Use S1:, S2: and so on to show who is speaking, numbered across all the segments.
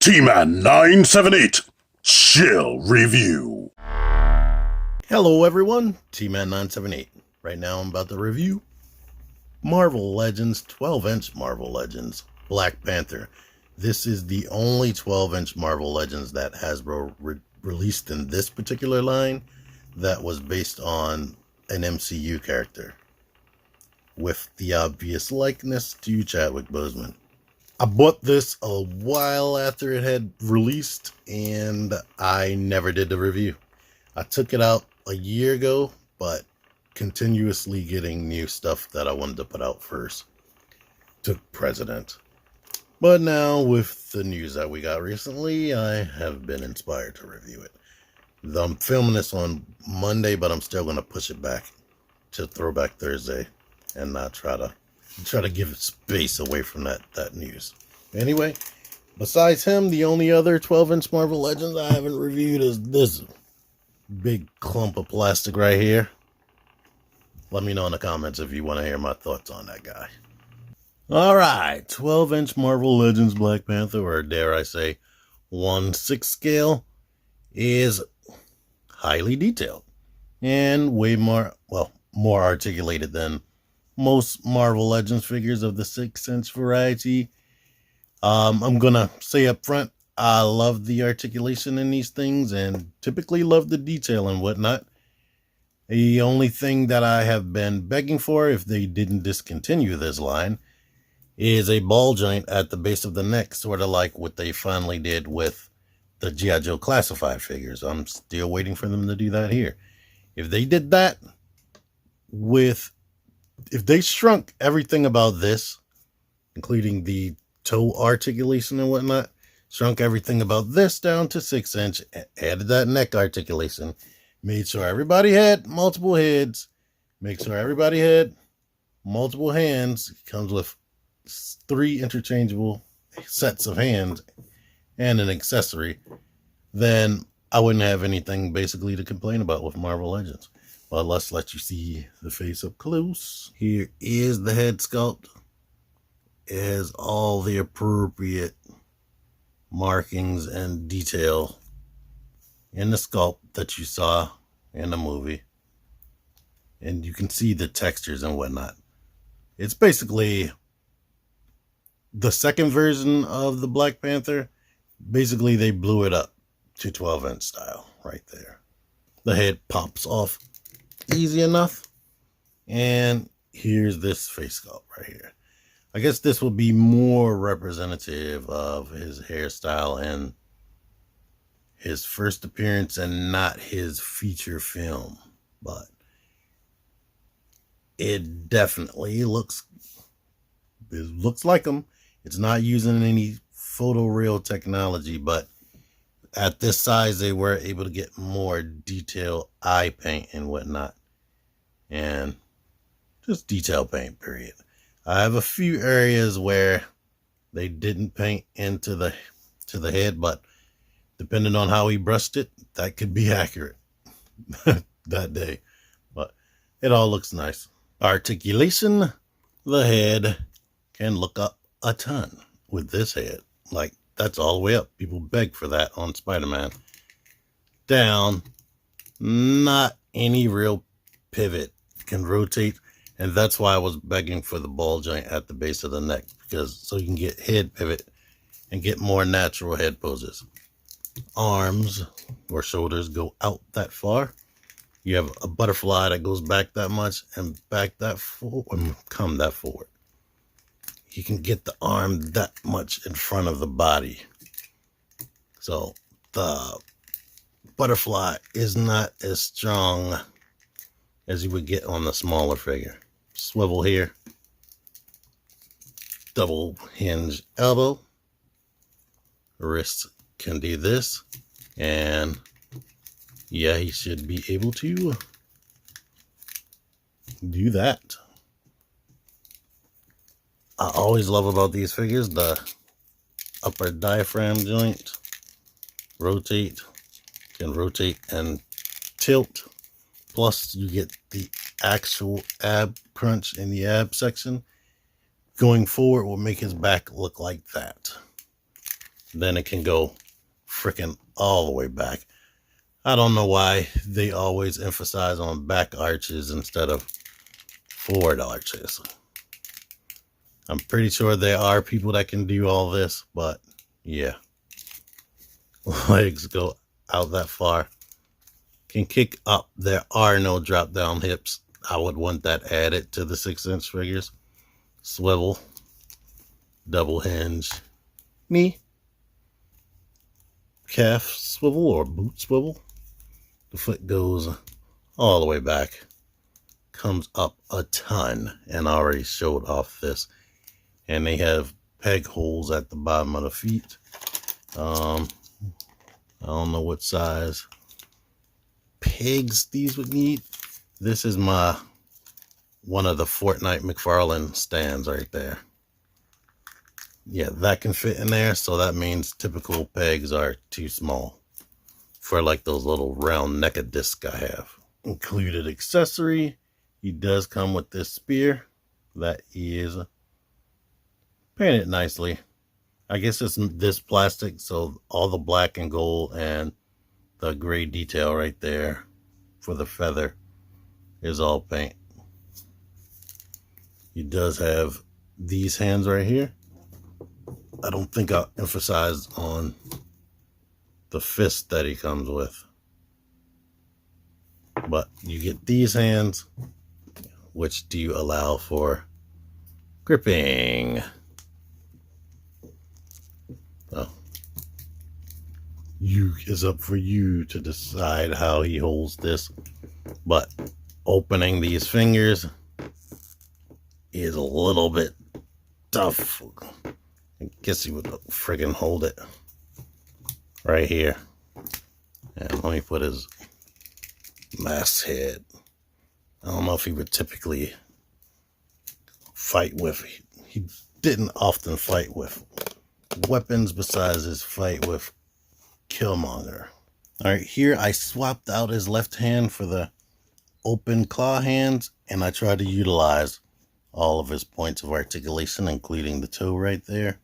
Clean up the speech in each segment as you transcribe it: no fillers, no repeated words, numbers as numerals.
S1: T-Man 978 Shill Review.
S2: Hello everyone, T-Man 978. Right now I'm about to review Marvel Legends, 12-inch Marvel Legends, Black Panther. This is the only 12-inch Marvel Legends that Hasbro released in this particular line that was based on an MCU character, with the obvious likeness to Chadwick Boseman. I bought this a while after it had released, and I never did the review. I took it out a year ago, but continuously getting new stuff that I wanted to put out first took precedent. But now, with the news that we got recently, I have been inspired to review it. I'm filming this on Monday, but I'm still going to push it back to Throwback Thursday and not try to give space away from that news. Anyway, besides him, the only other 12-inch Marvel Legends I haven't reviewed is this big clump of plastic right here. Let me know in the comments if you want to hear my thoughts on that guy. Alright, 12-inch Marvel Legends Black Panther, or dare I say 1/6 scale, is highly detailed and way more articulated than most Marvel Legends figures of the 6-inch variety. I'm gonna say up front, I love the articulation in these things and typically love the detail and whatnot. The only thing that I have been begging for, if they didn't discontinue this line, is a ball joint at the base of the neck, sort of like what they finally did with the G.I. Joe Classified figures. I'm still waiting for them to do that here. If they did that if they shrunk everything about this, including the toe articulation and whatnot, shrunk everything about this down to 6-inch, added that neck articulation, made sure everybody had multiple heads, make sure everybody had multiple hands, comes with 3 interchangeable sets of hands and an accessory, then I wouldn't have anything basically to complain about with Marvel Legends. But let's let you see the face up close. Here is the head sculpt. It has all the appropriate markings and detail in the sculpt that you saw in the movie. And you can see the textures and whatnot. It's basically the second version of the Black Panther. Basically, they blew it up to 12-inch style right there. The head pops off easy enough. And here's this face sculpt right here. I guess this will be more representative of his hairstyle and his first appearance and not his feature film. But it definitely looks like him. It's not using any photoreal technology, but at this size, they were able to get more detailed eye paint and whatnot. And just detail paint, period. I have a few areas where they didn't paint into the head, but depending on how he brushed it, that could be accurate that day. But it all looks nice. Articulation, the head can look up a ton with this head. Like, that's all the way up. People beg for that on Spider-Man. Down, not any real pivot. Can rotate, and that's why I was begging for the ball joint at the base of the neck, because so you can get head pivot and get more natural head poses. Arms or shoulders go out that far. You have a butterfly that goes back that much and back that forward and come that forward. You can get the arm that much in front of the body. So the butterfly is not as strong as you would get on the smaller figure. Swivel here. Double hinge elbow. Wrist can do this. And yeah, he should be able to do that. I always love about these figures the upper diaphragm joint. Rotate. Can rotate and tilt. Plus, you get the actual ab crunch in the ab section. Going forward will make his back look like that. then it can go freaking all the way back. I don't know why they always emphasize on back arches instead of forward arches. I'm pretty sure there are people that can do all this, but yeah. Legs go out that far. Can kick up. There are no drop down hips. I would want that added to the 6-inch figures. Swivel. Double hinge. Knee. Calf swivel or boot swivel. The foot goes all the way back. Comes up a ton. And I already showed off this. And they have peg holes at the bottom of the feet. I don't know what size pegs these would need. This is one of the Fortnite McFarlane stands right there. Yeah, that can fit in there. So that means typical pegs are too small for like those little round neck discs I have. Included accessory. He does come with this spear that is painted nicely. I guess it's this plastic, so all the black and gold and the gray detail right there for the feather is all paint. He does have these hands right here. I don't think I'll emphasize on the fist that he comes with. But you get these hands, which do you allow for gripping. Oh. It's up for you to decide how he holds this. But opening these fingers is a little bit tough. I guess he would friggin' hold it right here. And let me put his mask head. I don't know if he would typically fight with. He didn't often fight with weapons besides his fight with Killmonger. Alright, here I swapped out his left hand for the open claw hands, and I tried to utilize all of his points of articulation, including the toe right there.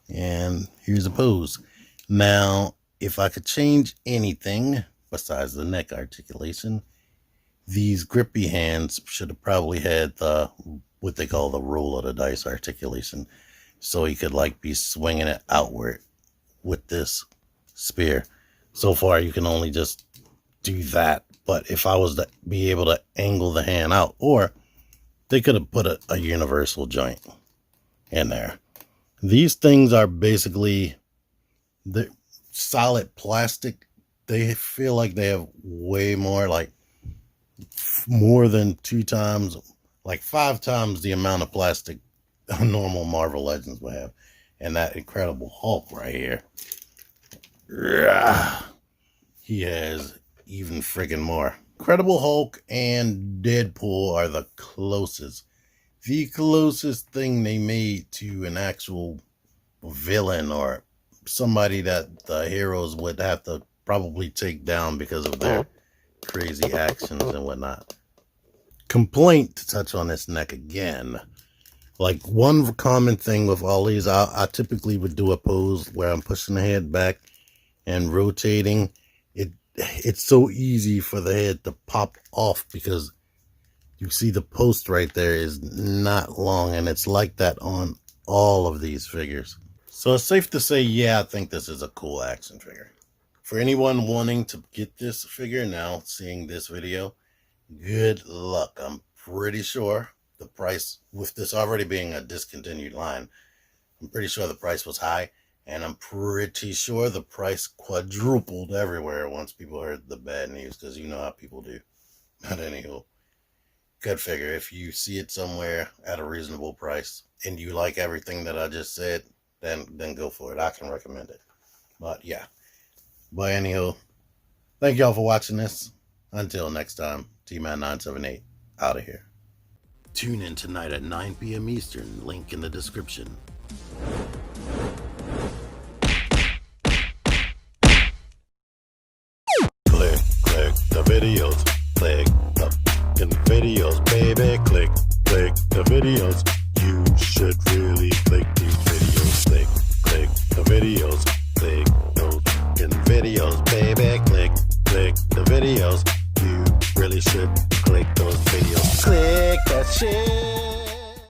S2: And here's a pose. Now, if I could change anything besides the neck articulation, these grippy hands should have probably had the what they call the roll of the dice articulation, so he could like be swinging it outward with this spear. So far you can only just do that, but if I was to be able to angle the hand out, or they could have put a universal joint in there. These things are basically the solid plastic. They feel like they have way more, like more than 2 times, like 5 times the amount of plastic a normal Marvel Legends would have. And that Incredible Hulk right here, he has even friggin' more. Incredible Hulk and Deadpool are the closest thing they made to an actual villain or somebody that the heroes would have to probably take down because of their crazy actions and whatnot. Complaint, to touch on this neck again. Like, one common thing with all these, I typically would do a pose where I'm pushing the head back and rotating. It's so easy for the head to pop off because you see the post right there is not long, and it's like that on all of these figures. So it's safe to say, yeah, I think this is a cool action figure. For anyone wanting to get this figure now, seeing this video, good luck. I'm pretty sure the price, with this already being a discontinued line, I'm pretty sure the price was high, and I'm pretty sure the price quadrupled everywhere once people heard the bad news, because you know how people do. But anywho, good figure. If you see it somewhere at a reasonable price and you like everything that I just said, then go for it. I can recommend it. But yeah. But anywho, thank y'all for watching this. Until next time, T-Man978 out of here. Tune in tonight at 9 p.m. Eastern. Link in the description. Click the videos. Click the fucking videos, baby. Click the videos. You should really click these videos. Click the videos. videos, baby. Click the videos. You really should click those videos. Click that shit.